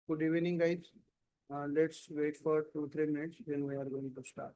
Good evening, guys. Let's wait for 2-3 minutes, then we are going to start.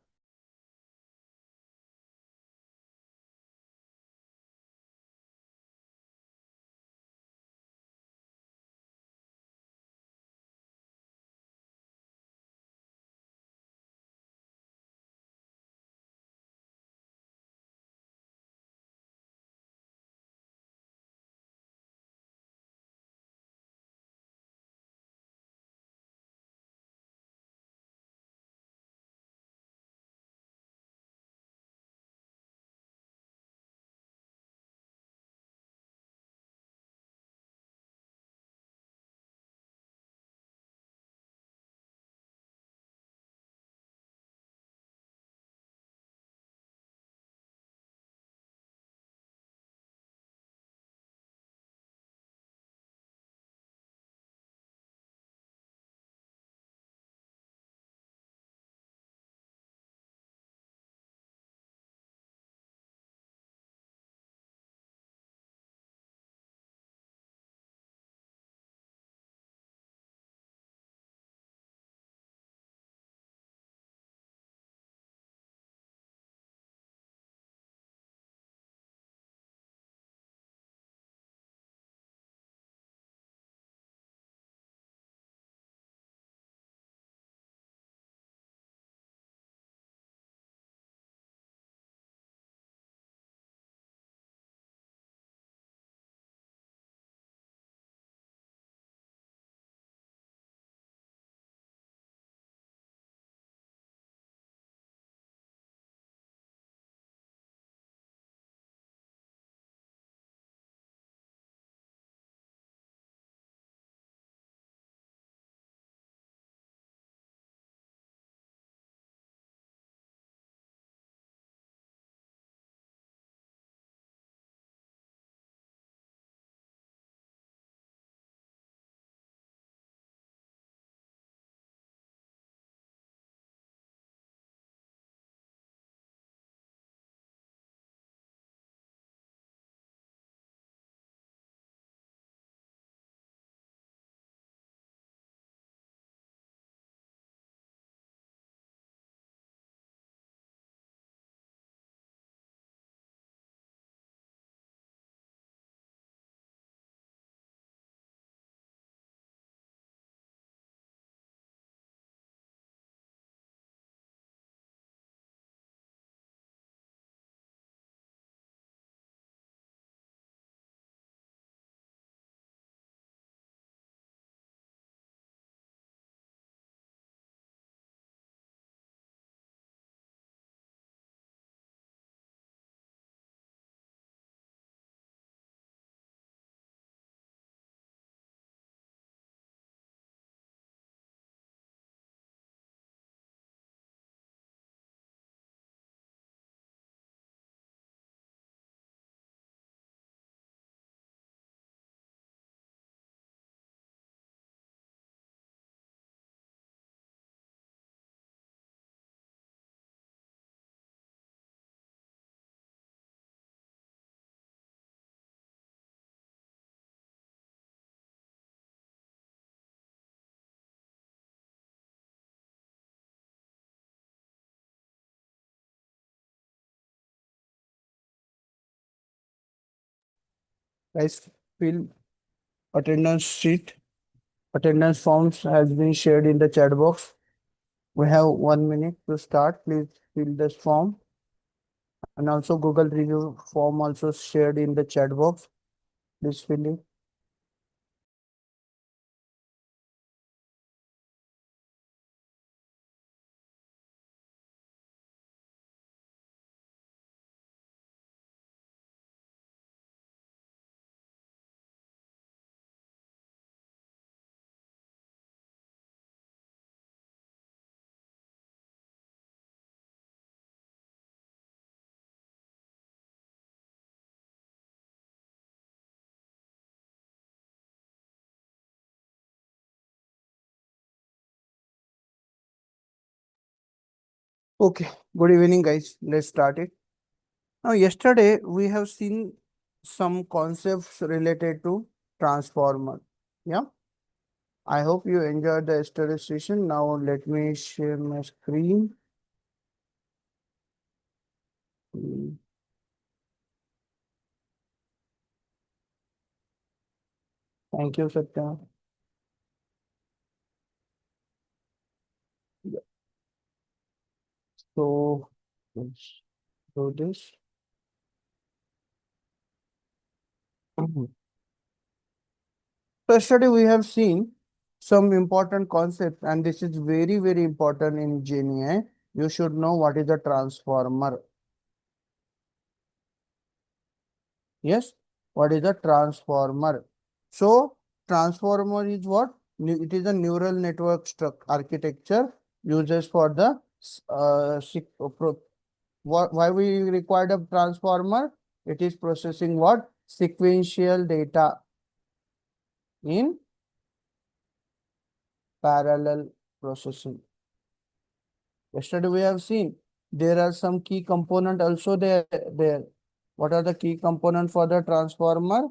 Guys, fill attendance sheet. Attendance forms has been shared in the chat box. We have 1 minute to start. Please fill this form. And also Google review form also shared in the chat box. Please fill it. Okay. Good evening, guys. Let's start it. Now, yesterday we have seen some concepts related to transformer. Yeah. I hope you enjoyed the study session. Now let me share my screen. Mm, Thank you, Satya. Yeah. So let's do this. Mhm. So yesterday we have seen some important concepts, and this is very, very important in GenAI. You should know what is a transformer. Yes, what is a transformer? So transformer is what? It is a neural network architecture uses for the why we required a transformer? It is processing what? Sequential data in parallel processing. Yesterday we have seen there are some key component also there. What are the key component for the transformer?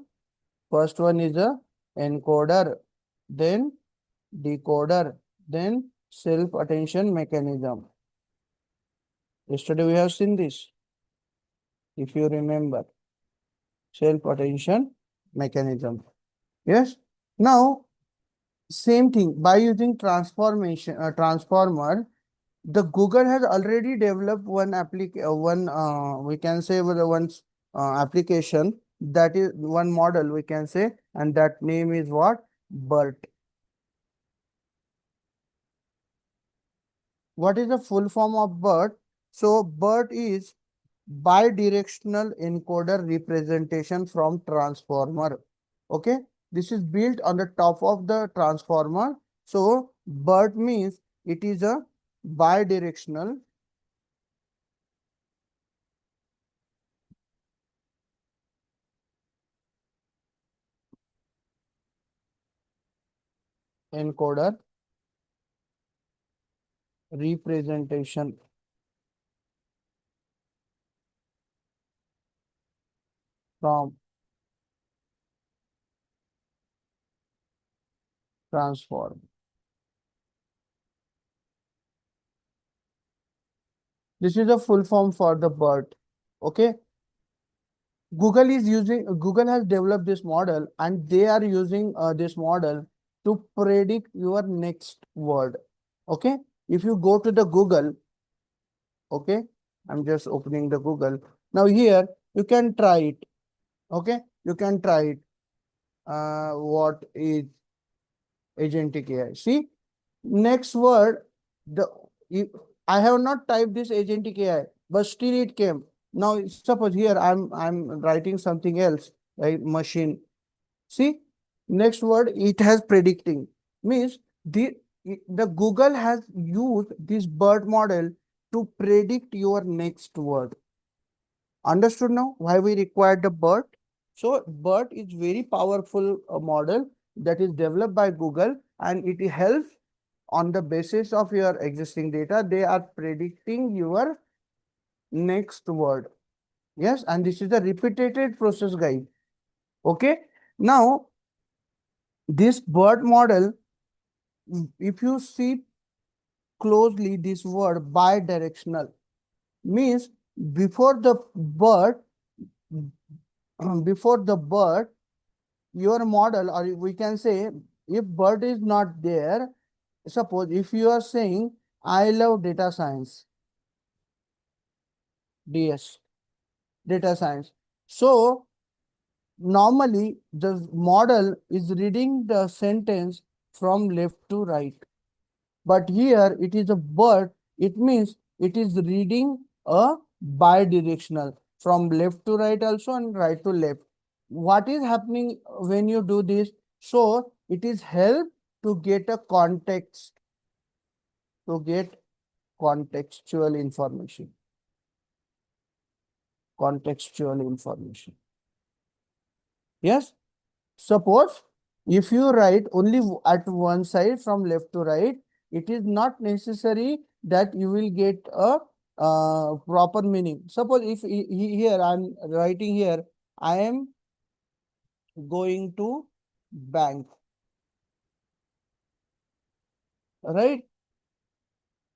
First one is a encoder, then decoder, then self attention mechanism. Yesterday we have seen this, if you remember, self attention mechanism. Yes. Now same thing by using transformer. The Google has already developed we can say with application, that is one model we can say, and that name is what? BERT. What is the full form of BERT? So BERT is bidirectional encoder representation from transformer. Okay, this is built on the top of the transformer. So BERT means it is a bidirectional encoder representation from transform. This is a full form for the BERT. Okay, Google has developed this model, and they are using this model to predict your next word. Okay, if you go to the Google, okay, I'm just opening the Google. Now here you can try it. Okay, you can try it. What is agentic AI? See, next word, the if I have not typed this agentic AI, but still it came. Now suppose here I'm writing something else, right? Machine. See, next word it has predicting, means the Google has used this BERT model to predict your next word. Understood now why we required the BERT? So BERT is very powerful model that is developed by Google, and it helps on the basis of your existing data. They are predicting your next word. Yes, and this is a repeated process, guide. Okay. Now this BERT model, if you see closely this word bidirectional, means before the BERT, before the BERT, your model, or we can say, if BERT is not there, suppose if you are saying I love data science, DS, data science. So normally the model is reading the sentence from left to right. But here it is a BERT, it means it is reading a bidirectional from left to right also and right to left. What is happening when you do this? So it is help to get a context, to get contextual information. Contextual information. Yes. Suppose if you write only at one side from left to right, it is not necessary that you will get a proper meaning. Suppose if here I'm writing here, I am going to bank. right?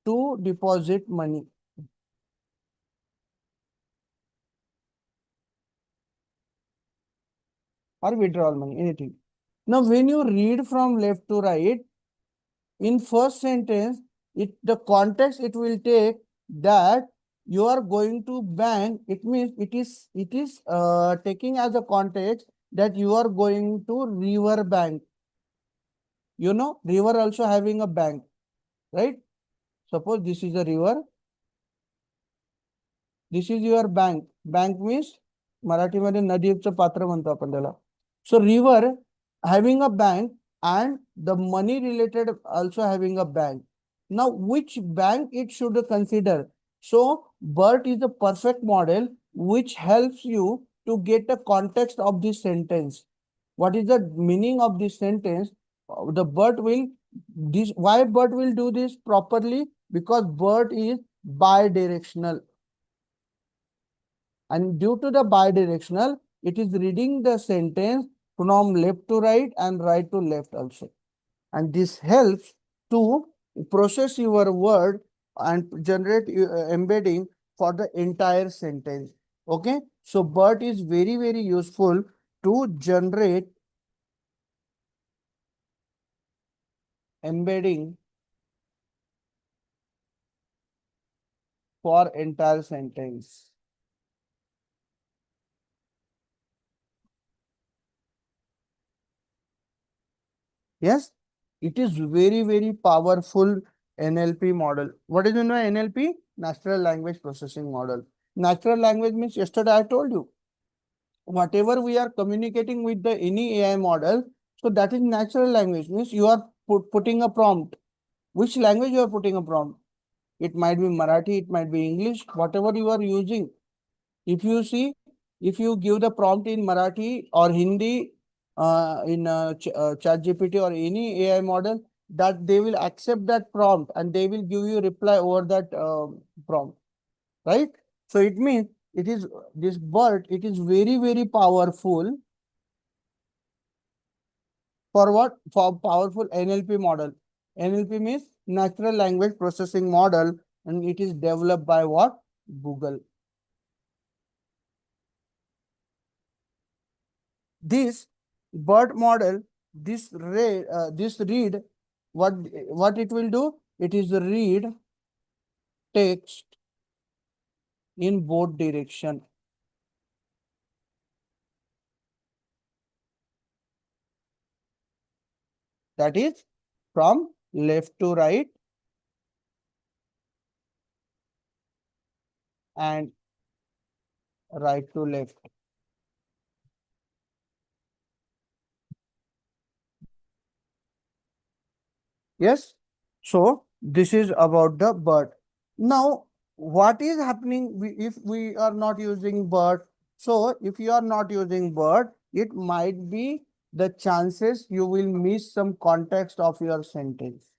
To deposit money or withdrawal money, anything. Now, when you read from left to right, in first sentence, the context it will take that you are going to bank. It means it is taking as a context that you are going to river bank. You know, river also having a bank, right? Suppose this is a river. This is your bank. Bank means मराठीमध्ये नदीचं पात्र म्हणतो आपण त्याला. So river having a bank and the money related also having a bank. Now which bank it should consider? So BERT is a perfect model which helps you to get the context of this sentence. What is the meaning of this sentence? The BERT will this why BERT will do this properly? Because BERT is bidirectional. And due to the bidirectional, it is reading the sentence from left to right and right to left also. And this helps to process your word and generate embedding for the entire sentence. Okay. So BERT is very, very useful to generate embedding for entire sentence. Yes, it is very, very powerful NLP model. What is NLP? Natural language processing model. Natural language means yesterday I told you, whatever we are communicating with the any AI model, so that is natural language means you are putting a prompt. Which language you are putting a prompt? It might be Marathi, it might be English, whatever you are using. If you see, if you give the prompt in Marathi or Hindi, in ChatGPT or any AI model, that they will accept that prompt and they will give you reply over that prompt, right? So it means it is this BERT, it is very, very powerful for what? For powerful NLP model. NLP means natural language processing model, and it is developed by what? Google. This BERT model, this read, what it will do? It is read text in both direction. That is from left to right and right to left. Yes. So this is about the BERT. Now, what is happening if we are not using BERT? So if you are not using BERT, it might be the chances you will miss some context of your sentence.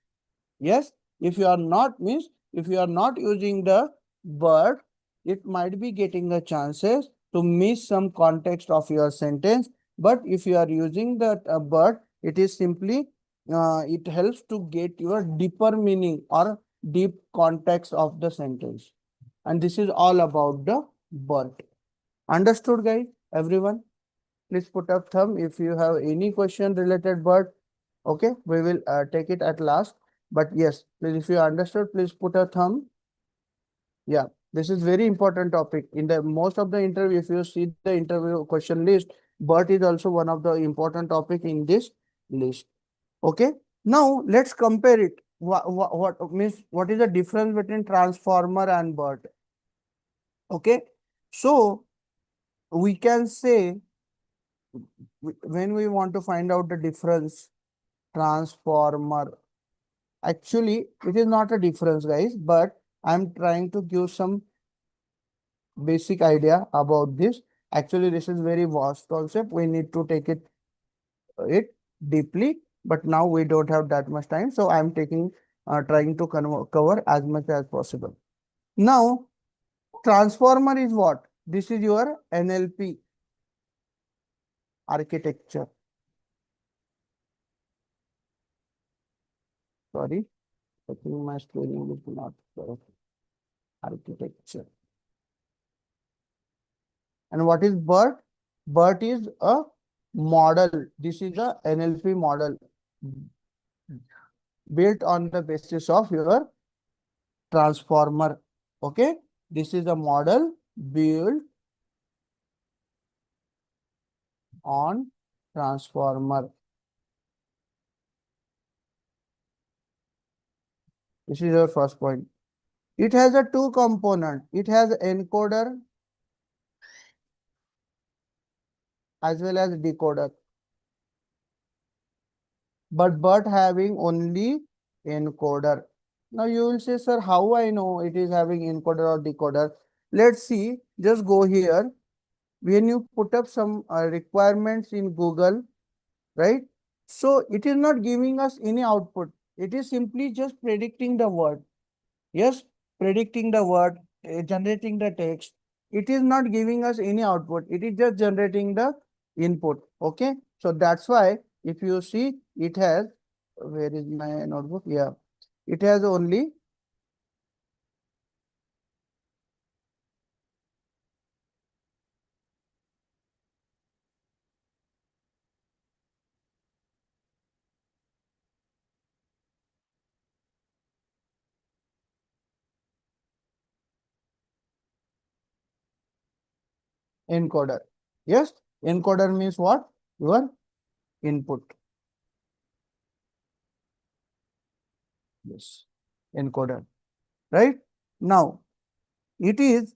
Yes, if you are not means if you are not using the BERT, it might be getting the chances to miss some context of your sentence. But if you are using the BERT, it is simply it helps to get your deeper meaning or deep context of the sentence. And this is all about the BERT. Understood, guys? Everyone, please put up thumb if you have any question related BERT. Okay, we will take it at last. But yes, please, if you understood, please put a thumb. Yeah, this is very important topic. In the most of the interview, if you see the interview question list, BERT is also one of the important topic in this list. Okay, now let's compare it. What means what is the difference between transformer and BERT? Okay, so we can say when we want to find out the difference, transformer. Actually, it is not a difference, guys, but I'm trying to give some basic idea about this. Actually, this is very vast concept. We need to take it deeply, but now we don't have that much time. So I'm trying to cover as much as possible. Now, transformer is what? This is your NLP architecture. Sorry. I think my spelling is not correct. Architecture. And what is BERT? BERT is a model. This is a NLP model built on the basis of your transformer. Okay. This is a model built on transformer. This is your first point. It has a two component. It has encoder as well as decoder. But having only encoder. Now you will say, sir, how I know it is having encoder or decoder? Let's see. Just go here. When you put up some requirements in Google, right? So it is not giving us any output. It is simply just predicting the word. Yes, predicting the word, generating the text. It is not giving us any output. It is just generating the input. Okay. So that's why if you see it has, where is my notebook? Yeah. It has only encoder. Yes. Encoder means what? Your input. Yes. Encoder. Right. Now it is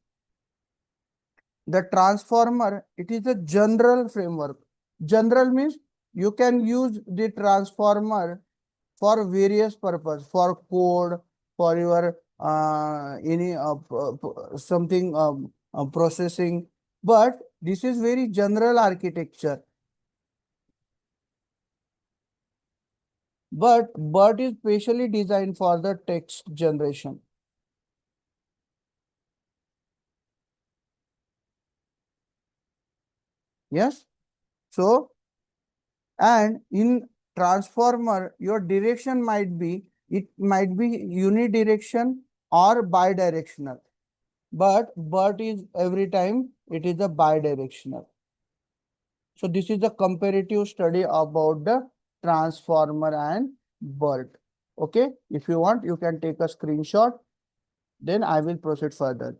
the transformer. It is a general framework. General means you can use the transformer for various purpose, for code, for your any something processing. But this is very general architecture. But is specially designed for the text generation. Yes. So and in transformer, your direction might be, it might be unidirection or bidirectional. But is every time it is a bidirectional. So this is a comparative study about the transformer and BERT. Okay. If you want, you can take a screenshot. Then I will proceed further.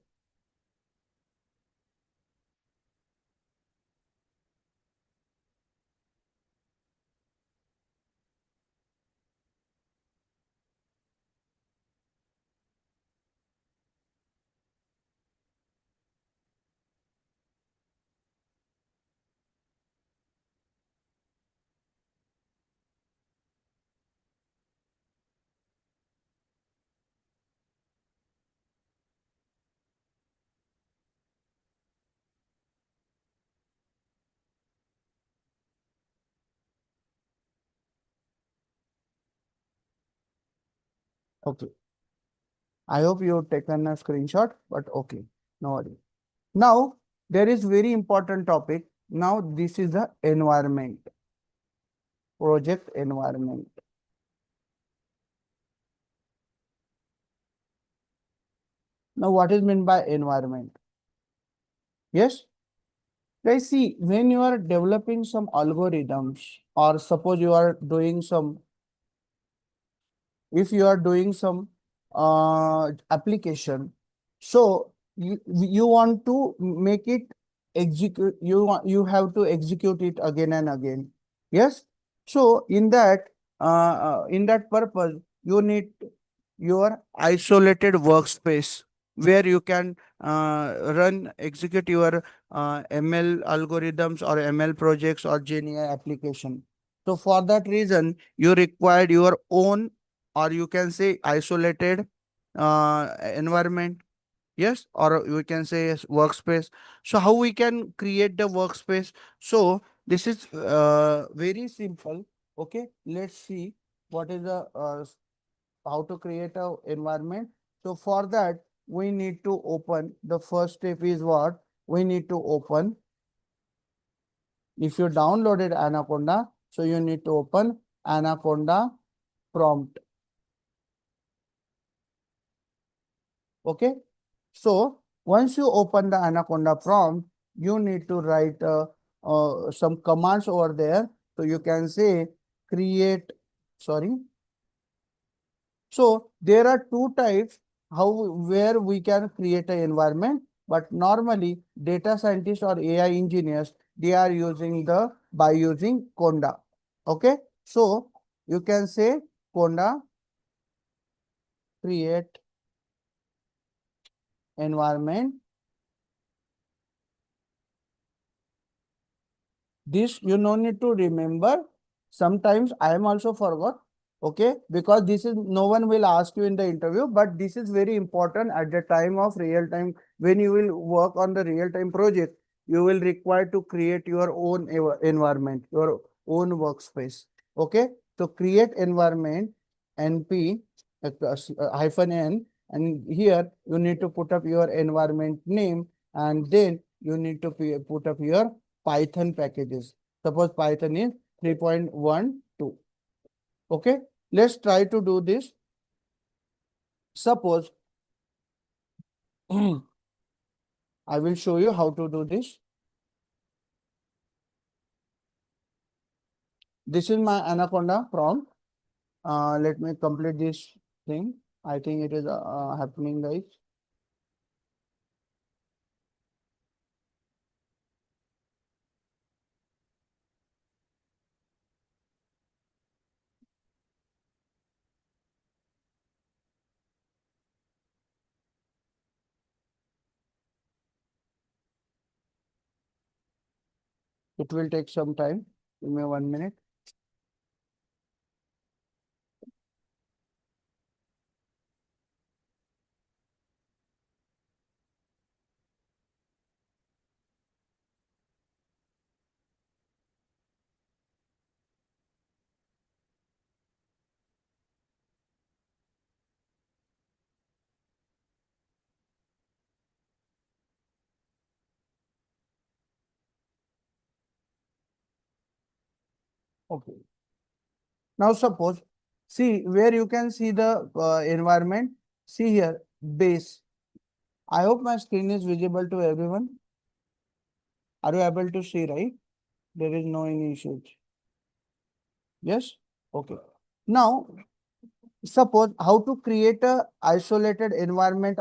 Okay. I hope you have taken a screenshot, but okay. No worry. Now, there is very important topic. Now, this is the environment, project environment. Now, what is meant by environment? Yes. Guys, see, when you are developing some algorithms, or suppose you are doing some, if you are doing some application, so you want to make it execute, you have to execute it again and again. Yes. So in that purpose, you need your isolated workspace where you can execute your ML algorithms or ML projects or GenAI application. So for that reason, you required your own, or you can say isolated environment. Yes, or we can say yes, workspace. So how we can create the workspace? So this is very simple. Okay, let's see what is the how to create a environment. So for that, we need to open, the first step is what? We need to open, if you downloaded Anaconda, so you need to open Anaconda prompt. Okay. So once you open the Anaconda prompt, you need to write some commands over there. So you can say create, sorry. So there are two types where we can create an environment, but normally data scientists or AI engineers, they are using by using Conda. Okay. So you can say Conda create environment. This you no need to remember. Sometimes I am also forgot. Okay, because this is no one will ask you in the interview, but this is very important at the time of real time. When you will work on the real time project, you will require to create your own environment, your own workspace. Okay, so create environment np hyphen n, and here you need to put up your environment name, and then you need to put up your Python packages. Suppose Python is 3.12. Okay, let's try to do this. Suppose I will show you how to do this. This is my Anaconda prompt. Let me complete this thing. I think it is happening, guys. It will take some time. Give me 1 minute. Okay. Now suppose, see where you can see the environment. See here, base. I hope my screen is visible to everyone. Are you able to see, right? There is no any issues. Yes? Okay. Now, suppose how to create a isolated environment,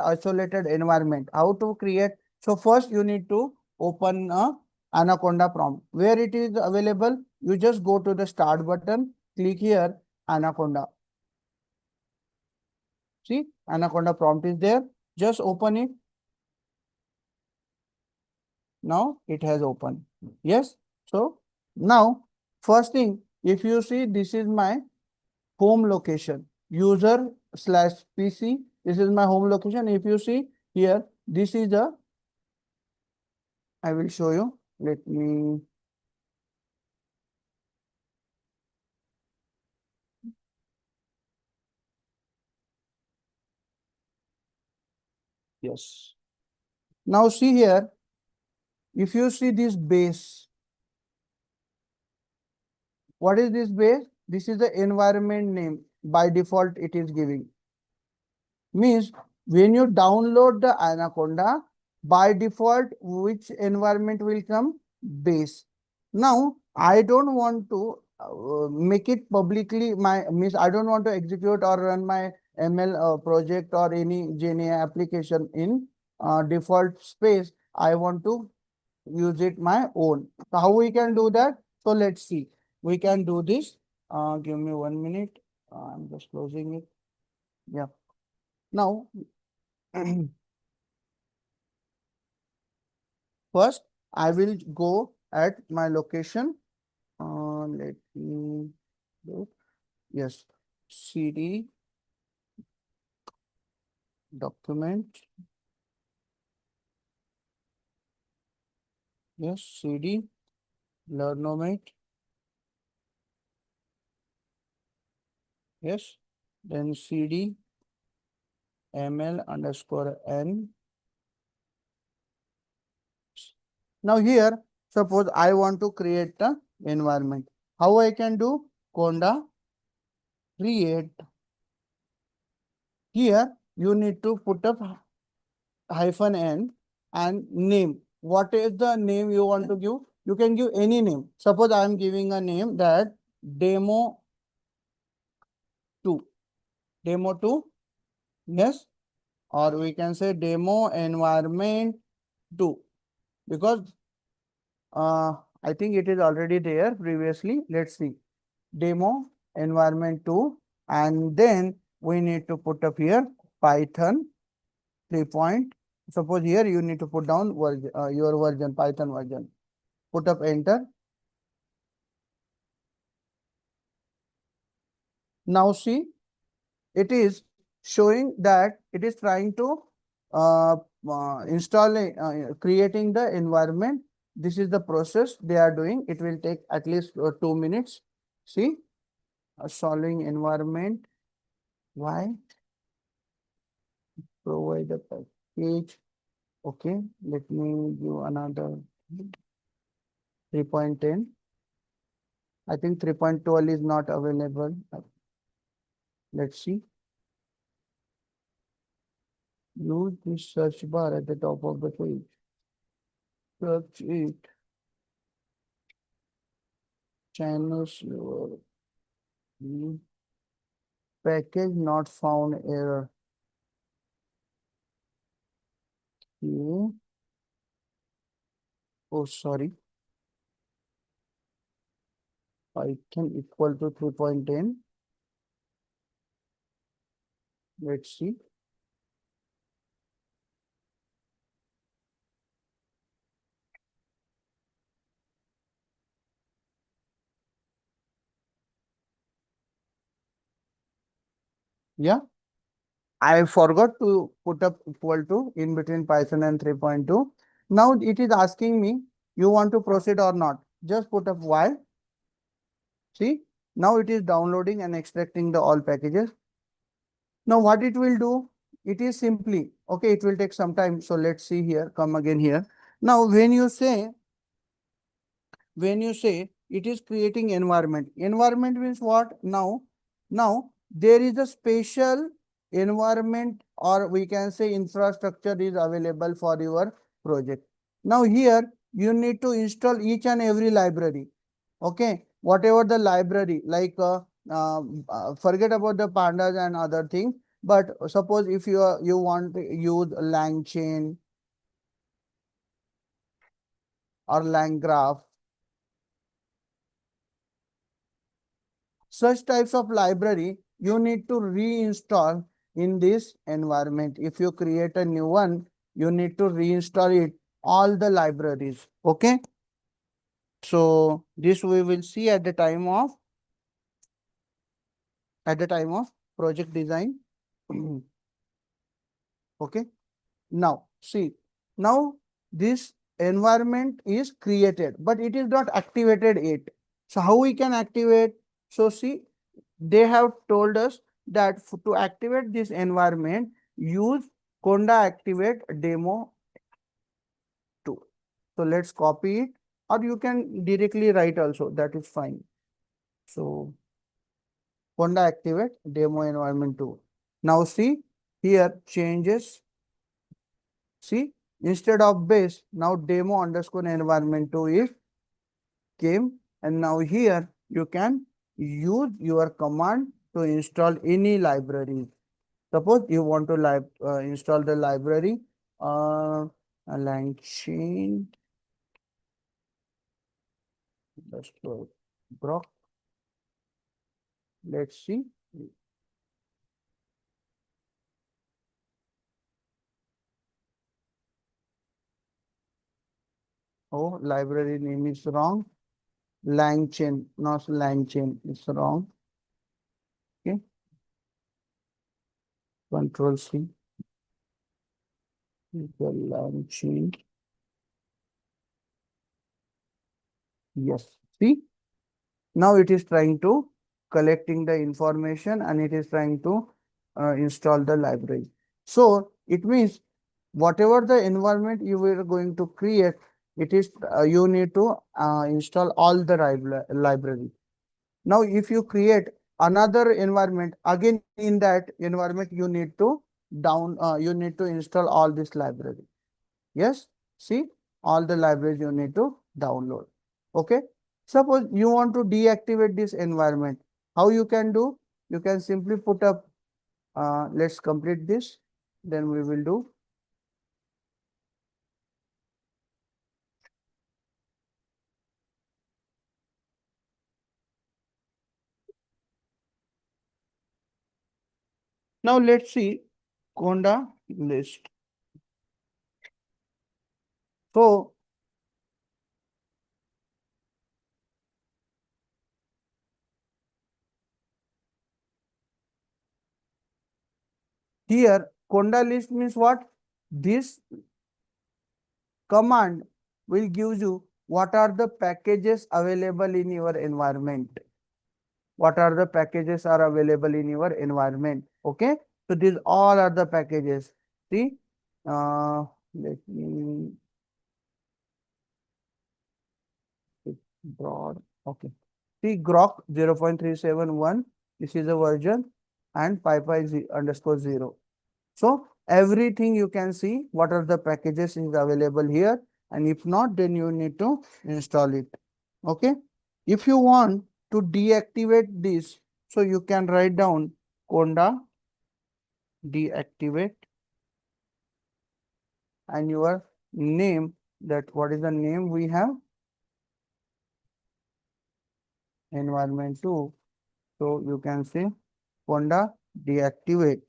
how to create. So first you need to open a Anaconda prompt. Where it is available, you just go to the start button, click here, Anaconda. See, Anaconda prompt is there. Just open it. Now it has opened. Yes. So now, first thing, if you see, this is my home location, user slash PC. This is my home location. If you see here, this is the, I will show you. Let me, yes. Now see here, if you see this base, what is this base? This is the environment name. By default, it is giving. Means when you download the Anaconda, by default, which environment will come? Base. Now, I don't want to make it publicly, means I don't want to execute or run my ML project or any GenAI application in default space. I want to use it my own. So how we can do that? So let's see. We can do this. Give me 1 minute. I'm just closing it. Yeah. Now, first, I will go at my location. Let me do, yes, CD document. Yes, CD Learnomate. Yes, then CD ML underscore N. Now here, suppose I want to create the environment. How I can do? Conda create. Here you need to put up hyphen n and name. What is the name you want to give? You can give any name. Suppose I am giving a name that demo 2. Demo 2, yes, or we can say demo environment 2, because I think it is already there previously. Let's see. Demo environment 2, and then we need to put up here Python 3 point. Suppose here you need to put down version, your version, Python version. Put up enter. Now see, it is showing that it is trying to creating the environment. This is the process they are doing. It will take at least 2 minutes. See, solving environment. Why? Provide a package. Okay, let me give another 3.10. I think 3.12 is not available. Let's see. Use this search bar at the top of the page. Search it. Channels your package not found error. Okay. Oh, sorry. Python equal to 3.10. Let's see. Yeah. I forgot to put up equal to in between Python and 3.2. Now it is asking me, you want to proceed or not? Just put up Y. See, now it is downloading and extracting the all packages. Now what it will do? It is simply, okay, it will take some time. So let's see here, come again here. Now when you say it is creating environment means what? Now there is a special environment, or we can say infrastructure is available for your project. Now here you need to install each and every library. Okay, whatever the library, like forget about the pandas and other things. But suppose if you want to use LangChain or LangGraph, such types of library you need to reinstall in this environment. If you create a new one, you need to reinstall it, all the libraries. Okay. So this we will see at the time of project design. Okay. Now see, now this environment is created, but it is not activated yet. So how we can activate? So see, they have told us that to activate this environment, use Conda activate demo 2. So let's copy it, or you can directly write also, that is fine. So Conda activate demo environment 2. Now see here changes. See, instead of base, now demo underscore environment 2 is came, and now here you can use your command to install any library. Suppose you want to install the library, LangChain, let's go Grok. Let's see. Oh, library name is wrong. LangChain, not LangChain, it's wrong. Okay, Control C. LangChain. Yes. See, now it is trying to collecting the information, and it is trying to install the library. So it means whatever the environment you were going to create, it is you need to install all the library. Now if you create another environment, again in that environment you need to you need to install all this library. Yes, see, all the libraries you need to download. Okay. Suppose you want to deactivate this environment. How you can do? You can simply put up, let's complete this. Then we will do. Now let's see Conda list. So here Conda list means what? This command will give you what are the packages available in your environment. What are the packages are available in your environment. Okay. So these all are the packages. See, let me broad. Okay. See, Grok 0.371. This is the version and PyPy underscore 0. So everything you can see what are the packages is available here, and if not, then you need to install it. Okay. If you want to deactivate this, so you can write down Conda deactivate and your name, that what is the name we have, environment 2. So you can say Conda deactivate.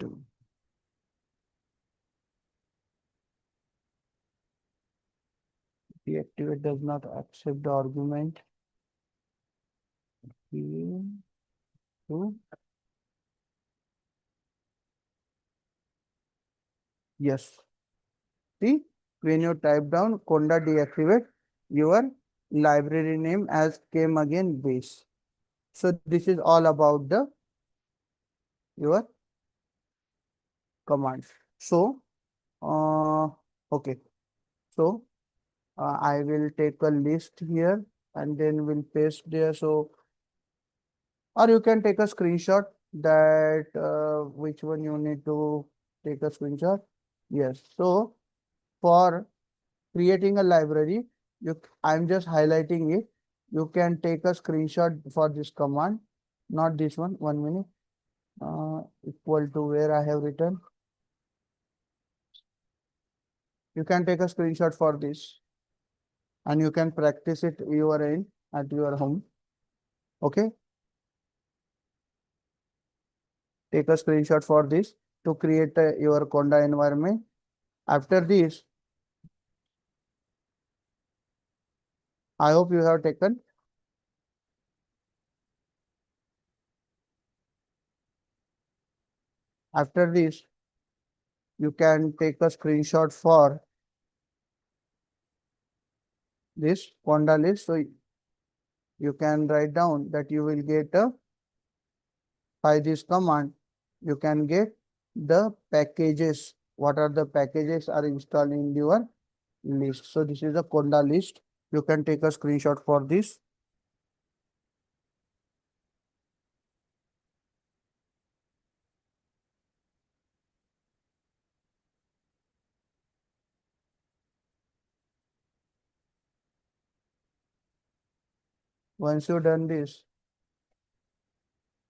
Deactivate does not accept the argument. Two. Yes. See, when you type down Conda deactivate, your library name as came again base. So this is all about the your commands. So okay. So I will take a list here and then we'll paste there. So or you can take a screenshot that which one you need to take a screenshot. Yes. So for creating a library, I'm just highlighting it. You can take a screenshot for this command, not this one. 1 minute. Equal to where I have written. You can take a screenshot for this and you can practice it your end at your home. Okay. Take a screenshot for this to create your Conda environment. After this, I hope you have taken. After this, you can take a screenshot for this Conda list. So you can write down that you will get by this command, you can get the packages. What are the packages are installed in your list. So this is a Conda list. You can take a screenshot for this. Once you done this,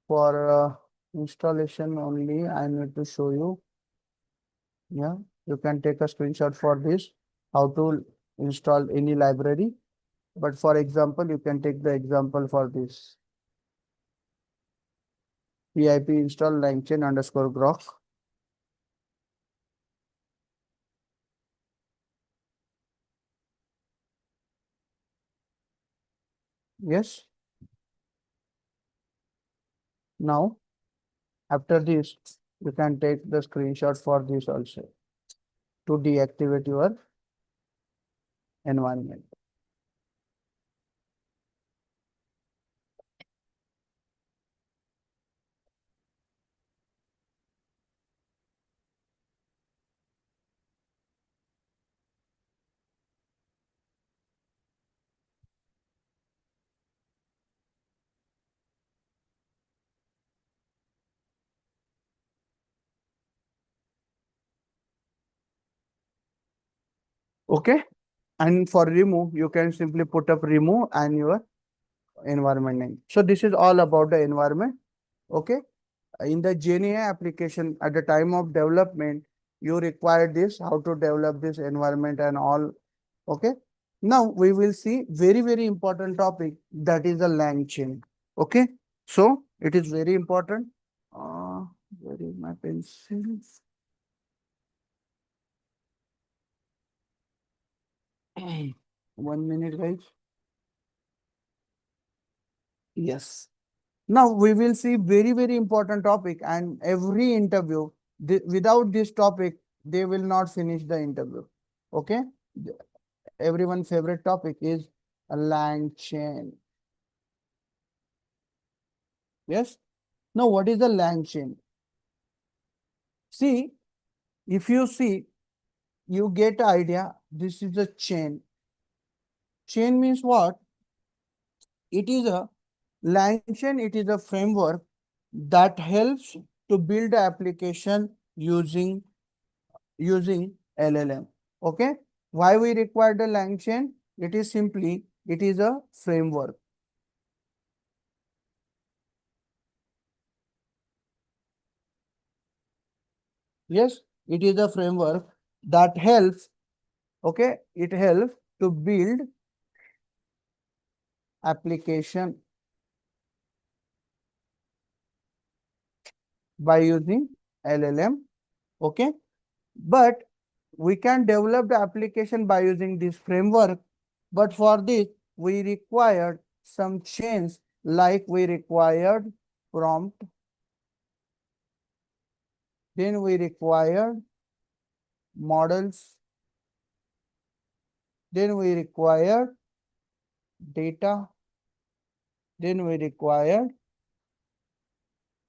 for installation only, I need to show you. Yeah, you can take a screenshot for this, how to install any library. But for example, you can take the example for this. PIP install langchain underscore grok. Yes. Now, after this, you can take the screenshot for this also to deactivate your environment. Okay. And for remove, you can simply put up remove and your environment name. So this is all about the environment. Okay. In the GenAI application, at the time of development, you require this, how to develop this environment and all. Okay. Now we will see very, very important topic, that is the lang chain. Okay. So it is very important. Uh, where is my pencil? 1 minute, guys. Yes. Now we will see very, very important topic, and every interview, without this topic, they will not finish the interview. Okay. Everyone's favorite topic is a lang chain. Yes. Now what is the lang chain? See, if you see, you get idea. This is a chain. Chain means what? It is a lang chain. It is a framework that helps to build application using LLM. Okay. Why we require the LangChain? It is simply, it is a framework. Yes, it is a framework that helps, okay, it helps to build application by using LLM. Okay. But we can develop the application by using this framework. But for this, we required some chains, like we required prompt. Then we required models. Then we required data. Then we required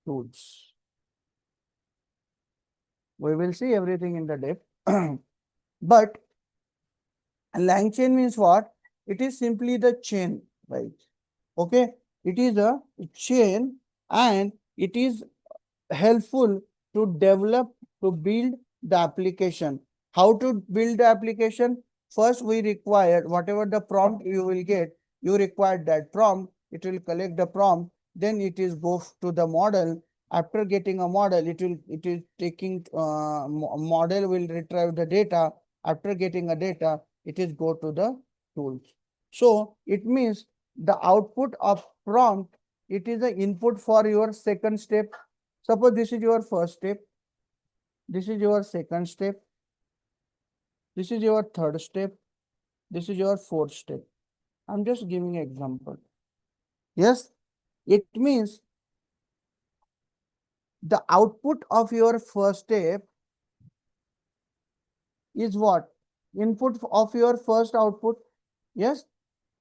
tools. We will see everything in the depth. But LangChain means what? It is simply the chain, right? Okay. It is a chain, and it is helpful to develop, to build the application. How to build the application? First, we require whatever the prompt you will get, you require that prompt, it will collect the prompt, then it is go to the model. After getting a model, it is taking model will retrieve the data. After getting a data, it is go to the tools. So it means the output of prompt, it is the input for your second step. Suppose this is your first step, this is your second step, this is your third step, this is your fourth step. I'm just giving an example. Yes, it means the output of your first step is what? Input of your first output. Yes,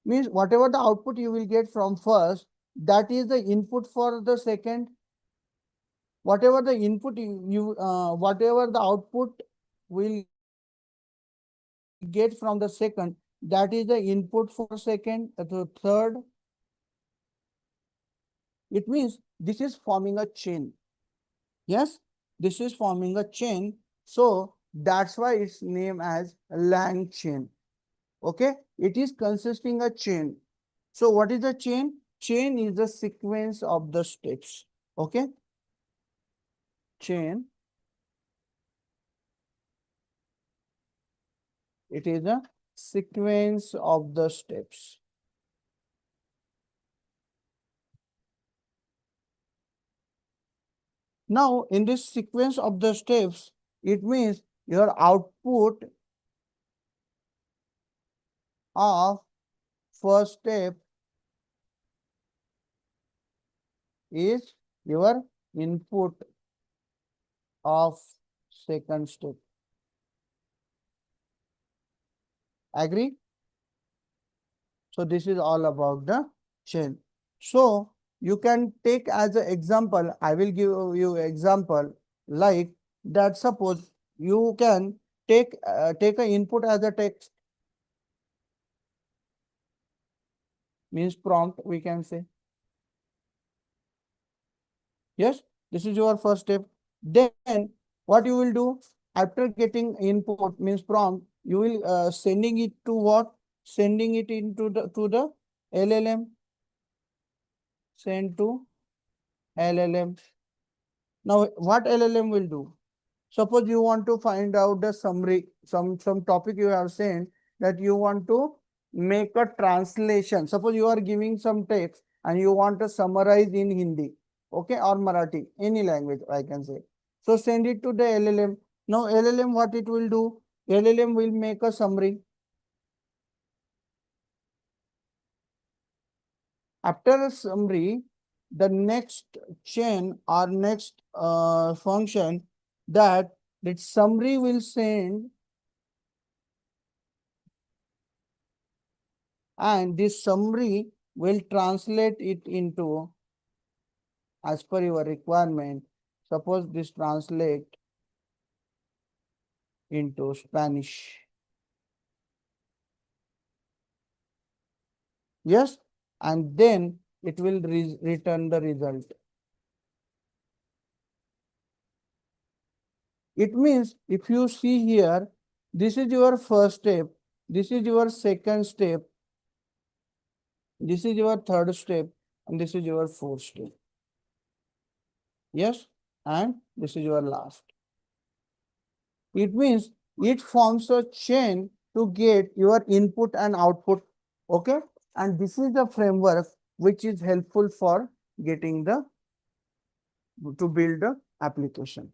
means whatever the output you will get from first, that is the input for the second. Whatever the input whatever the output will get from the second, that is the input for second, the third. It means this is forming a chain. Yes, this is forming a chain. So that's why it's named as lang chain. Okay, it is consisting a chain. So what is a chain? Chain is the sequence of the steps. Okay, chain, it is a sequence of the steps. Now, in this sequence of the steps, it means your output of first step is your input of second step. Agree? So this is all about the chain. So you can take as an example, I will give you example like that. Suppose you can take an input as a text, means prompt, we can say. Yes, this is your first step. Then what you will do after getting input, means prompt, You will sending it to what? Sending it into the LLM. Send to LLM. Now, what LLM will do? Suppose you want to find out the summary, some topic you have sent that you want to make a translation. Suppose you are giving some text and you want to summarize in Hindi, okay, or Marathi, any language I can say. So send it to the LLM. Now LLM, what it will do? LLM will make a summary. After a summary, the next chain or next function that summary will send, and this summary will translate it into as per your requirement. Suppose this translate into Spanish. Yes, and then it will return the result. It means if you see here, this is your first step, this is your second step, this is your third step, and this is your fourth step. Yes, and this is your last. It means it forms a chain to get your input and output. Okay, and this is the framework which is helpful for getting the to build the application.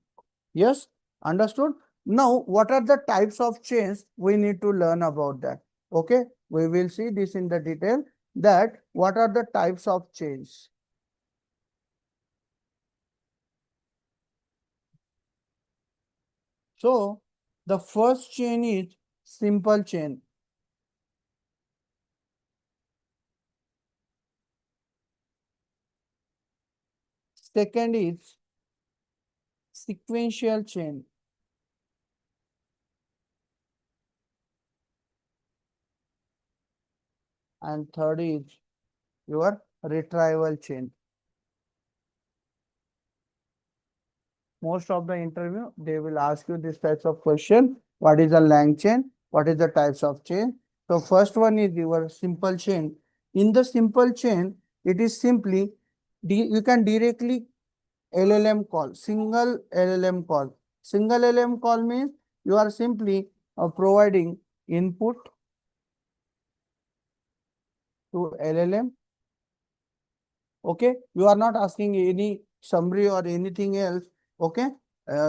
Yes, understood. Now, what are the types of chains? We need to learn about that. Okay, we will see this in the detail, that what are the types of chains. So the first chain is simple chain. Second is sequential chain. And third is your retrieval chain. Most of the interview, they will ask you this types of question. What is a lang chain? What is the types of chain? So first one is your simple chain. In the simple chain, it is simply, you can directly LLM call, single LLM call. Single LLM call means you are simply providing input to LLM. Okay, you are not asking any summary or anything else. Okay,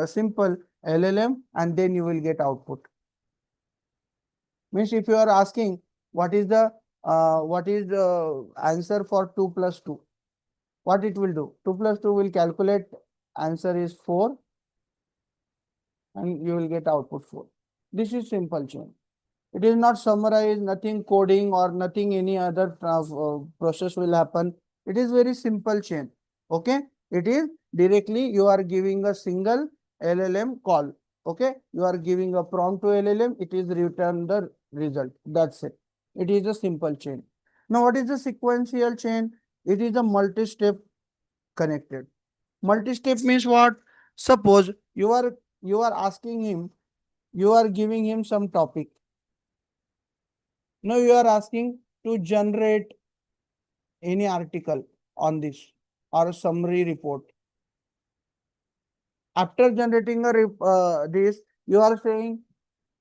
simple LLM, and then you will get output. Means if you are asking what is the answer for 2 plus 2, what it will do? 2 plus 2 will calculate, answer is 4, and you will get output 4. This is simple chain. It is not summarized, nothing coding or nothing any other process will happen. It is very simple chain. Okay, it is directly you are giving a single LLM call. Okay, you are giving a prompt to LLM, it is return the result. That's it. It is a simple chain. Now, what is the sequential chain? It is a multi-step connected. Multi-step means what? Suppose you are asking him, you are giving him some topic. Now you are asking to generate any article on this or a summary report. After generating this, you are saying,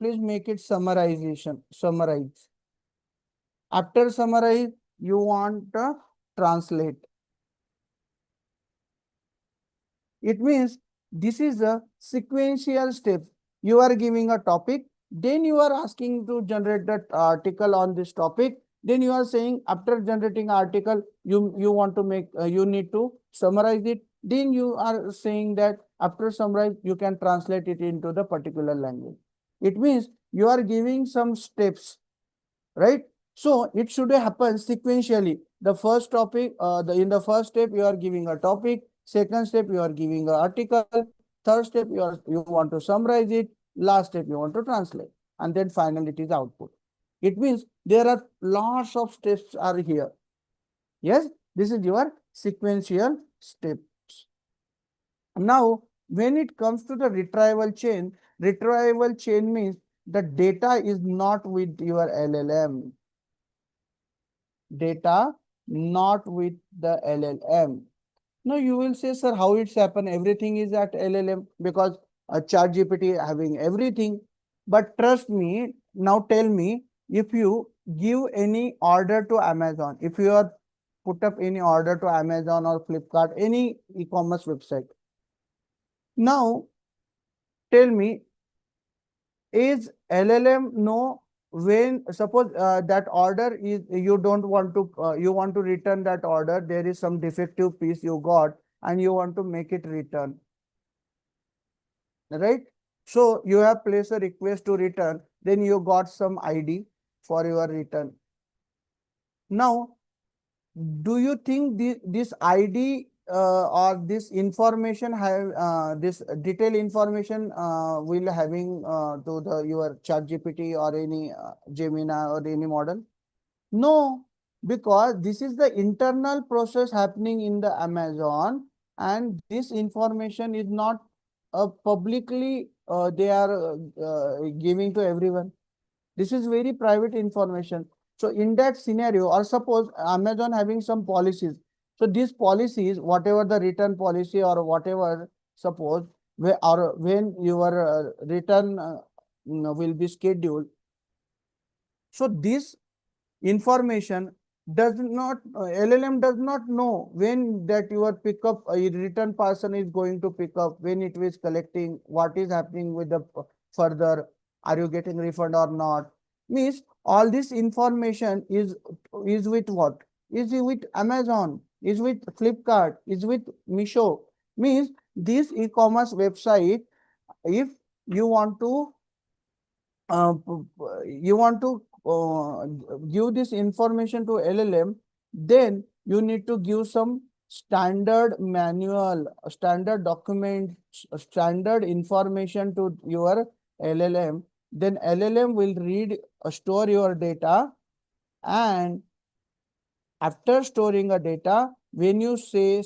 please make it summarization, summarize. After summarize, you want to translate. It means this is a sequential step. You are giving a topic, then you are asking to generate that article on this topic. Then you are saying after generating article, you want to make, you need to summarize it. Then you are saying that after summarize, you can translate it into the particular language. It means you are giving some steps, right? So it should happen sequentially. The first topic, in the first step, you are giving a topic. Second step, you are giving an article. Third step, you want to summarize it. Last step, you want to translate. And then finally, it is output. It means there are lots of steps are here. Yes, this is your sequential steps. Now, when it comes to the retrieval chain means the data is not with your LLM. Data not with the LLM. No, you will say, sir, how it's happened? Everything is at LLM because a ChatGPT having everything. But trust me, now tell me, if you give any order to Amazon, if you are put up any order to Amazon or Flipkart, any e-commerce website. Now, tell me, is LLM know when suppose that order is you don't want to you want to return that order, there is some defective piece you got and you want to make it return, right? So you have placed a request to return, then you got some ID for your return. Now, do you think this ID or this information have this detailed information will having to the your chat GPT or any Gemini or any model? No, because this is the internal process happening in the Amazon, and this information is not publicly they are giving to everyone. This is very private information. So in that scenario, or suppose Amazon having some policies. So these policies, whatever the return policy or whatever, suppose or when your return will be scheduled. So this information does not LLM does not know when that your pickup a return person is going to pick up, when it is collecting, what is happening with the further, are you getting refund or not. Means all this information is with what, is with Amazon, is with Flipkart, is with Misho. Means this e-commerce website, if you want to you want to give this information to LLM, then you need to give some standard manual, standard document, standard information to your LLM. Then LLM will read, store your data, and after storing a data, when you say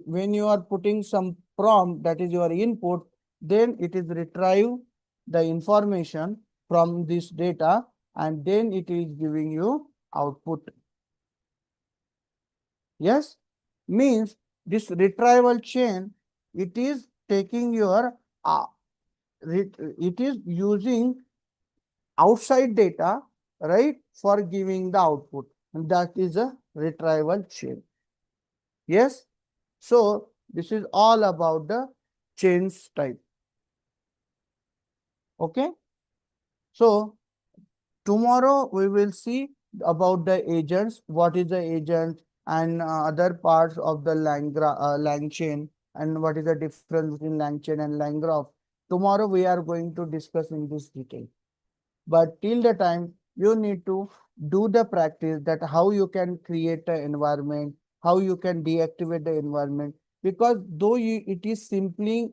when you are putting some prompt, that is your input, then it is retrieve the information from this data and then it is giving you output. Yes, means this retrieval chain, it is taking your it is using outside data, right, for giving the output, and that is a retrieval chain. Yes. So this is all about the chains type. Okay. So tomorrow we will see about the agents, what is the agent and other parts of the lang chain, and what is the difference between lang chain and lang graph. Tomorrow we are going to discuss in this detail. But till the time, you need to do the practice, that how you can create an environment, how you can deactivate the environment. Because though it is simply,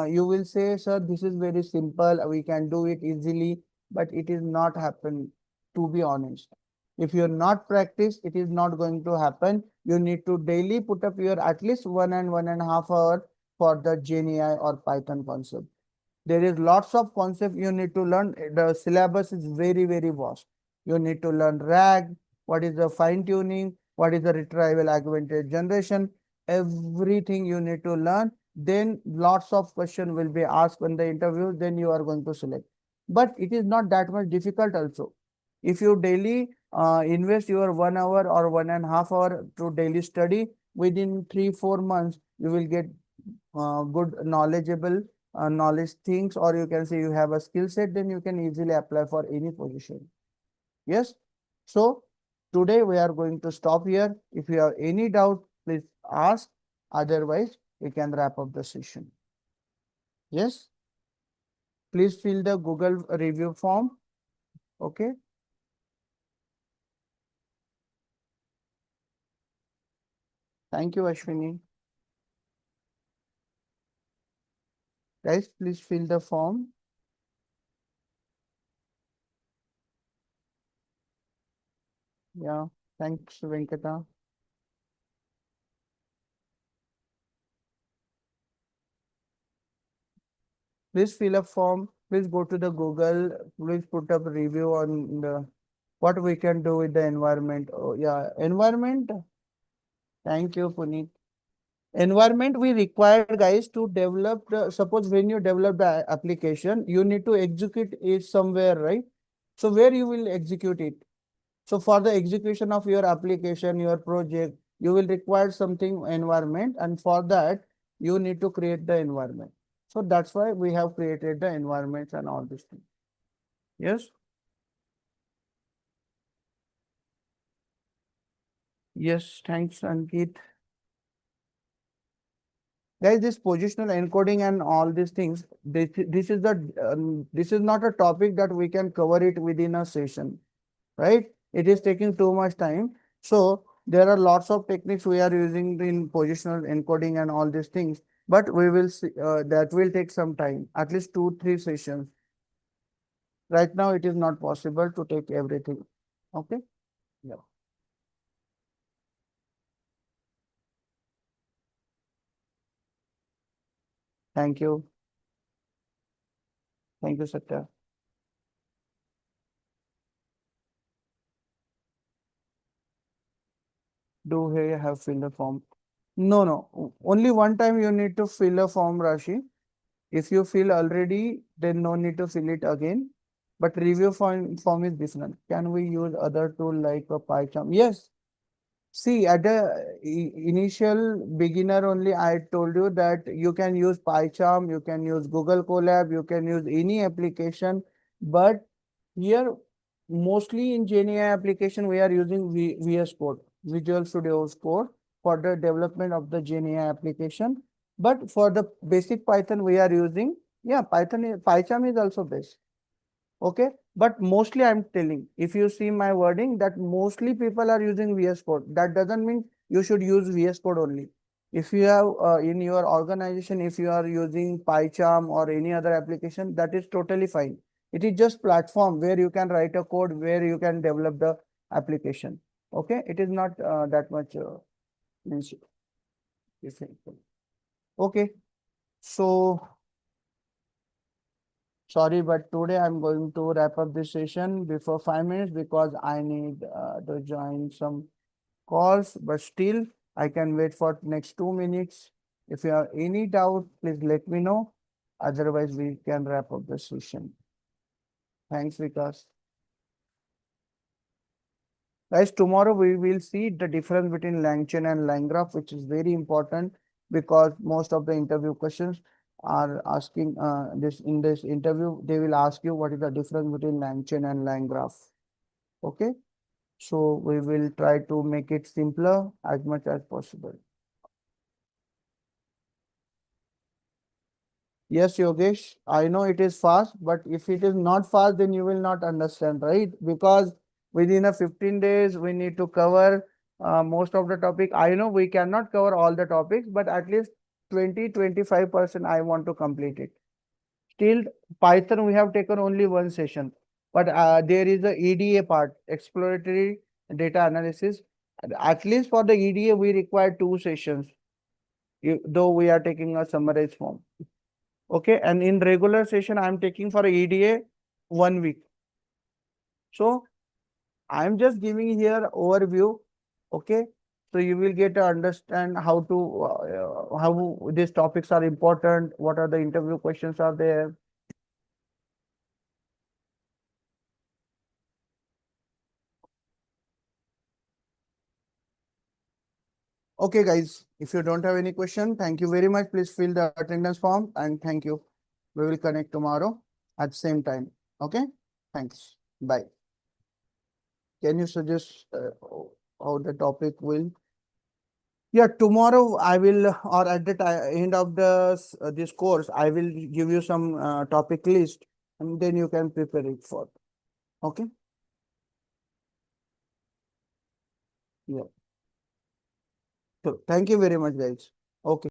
you will say, sir, this is very simple, we can do it easily, but it is not happen, to be honest. If you're not practice, it is not going to happen. You need to daily put up your at least 1.5 hours for the GenAI or Python concept. There is lots of concept you need to learn. The syllabus is very, very vast. You need to learn RAG, what is the fine tuning, what is the retrieval augmented generation, everything you need to learn. Then lots of questions will be asked in the interview, then you are going to select. But it is not that much difficult also. If you daily invest your 1 hour or 1.5 hour to daily study, within 3-4 months, you will get good knowledgeable knowledge things, or you can say you have a skill set, then you can easily apply for any position. Yes. So today we are going to stop here. If you have any doubt, please ask. Otherwise, we can wrap up the session. Yes. Please fill the Google review form. Okay. Thank you, Ashwini. Guys, please fill the form. Yeah. Thanks, Venkata. Please fill a form. Please go to the Google. Please put up review on the what we can do with the environment. Oh, yeah, environment. Thank you, Puneet. Environment we required guys to develop the, suppose when you develop the application, you need to execute it somewhere, right? So where you will execute it? So for the execution of your application, your project, you will require something environment, and for that you need to create the environment. So that's why we have created the environments and all these things. Yes, yes, thanks, Ankit. Guys, this positional encoding and all these things, this is the this is not a topic that we can cover it within a session, right? It is taking too much time. So there are lots of techniques we are using in positional encoding and all these things, but we will see that will take some time, at least 2, 3 sessions. Right now, it is not possible to take everything. Okay. Yeah. Thank you. Thank you, Satya. Do here have filled the form? No, no. Only one time you need to fill a form, Rashi. If you fill already, then no need to fill it again. But review form is different. Can we use other tool like a PyCharm? Yes. See, at the initial beginner only, I told you that you can use PyCharm, you can use Google Colab, you can use any application. But here, mostly in GenAI application, we are using VS Code, Visual Studio Code for the development of the GenAI application. But for the basic Python, we are using, yeah, PyCharm is also best. Okay, but mostly I'm telling, if you see my wording, that mostly people are using VS Code. That doesn't mean you should use VS Code only. If you have in your organization, if you are using PyCharm or any other application, that is totally fine. It is just platform where you can write a code, where you can develop the application. Okay, it is not that much means essential. Okay, so sorry, but today I'm going to wrap up this session before 5 minutes because I need to join some calls, but still I can wait for next 2 minutes. If you have any doubt, please let me know. Otherwise, we can wrap up the session. Thanks, Vikas. Guys, tomorrow we will see the difference between LangChain and LangGraph, which is very important because most of the interview questions are asking this in this interview. They will ask you what is the difference between LangChain and LangGraph. Okay, so we will try to make it simpler as much as possible. Yes, Yogesh, I know it is fast, but if it is not fast, then you will not understand, right? Because within a 15 days, we need to cover most of the topic. I know we cannot cover all the topics, but at least 20-25% I want to complete it. Still, Python, we have taken only one session, but there is the EDA part, exploratory data analysis. At least for the EDA, we require 2 sessions, though we are taking a summarized form. Okay, and in regular session, I'm taking for EDA 1 week. So I'm just giving here overview. Okay, so you will get to understand how to how these topics are important. What are the interview questions are there? Okay, guys, if you don't have any question, thank you very much. Please fill the attendance form and thank you. We will connect tomorrow at same time. Okay, thanks. Bye. Can you suggest how the topic will? Yeah, tomorrow I will, or at the end of this course, I will give you some topic list, and then you can prepare it for. Okay. Yeah. So thank you very much, guys. Okay.